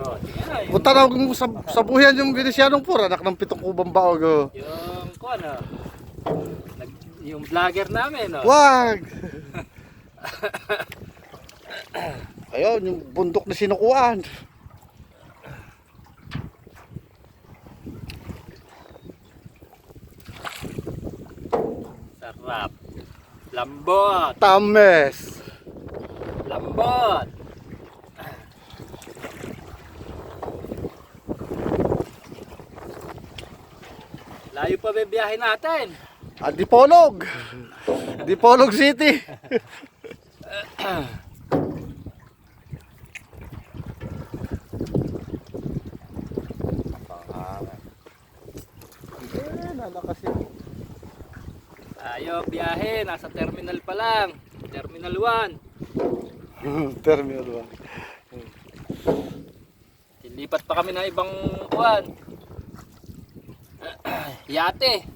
Oh, tingnan na. Punta na sa buhian yung Venesianong pur, anak ng 7 kubang baog. Oh. Yung kuan yung vlogger namin, no? Wag! Ayun, yung bundok na sinukuan. Sarap. Lambot. Tames. Lambot. Layo pa bibiyahin natin. Dipolog. Dipolog City. Nalakas yun. Tayo biyahe, nasa terminal pa lang. Terminal 1. Terminal 1. Lipat pa kami ng ibang kuan. Yate.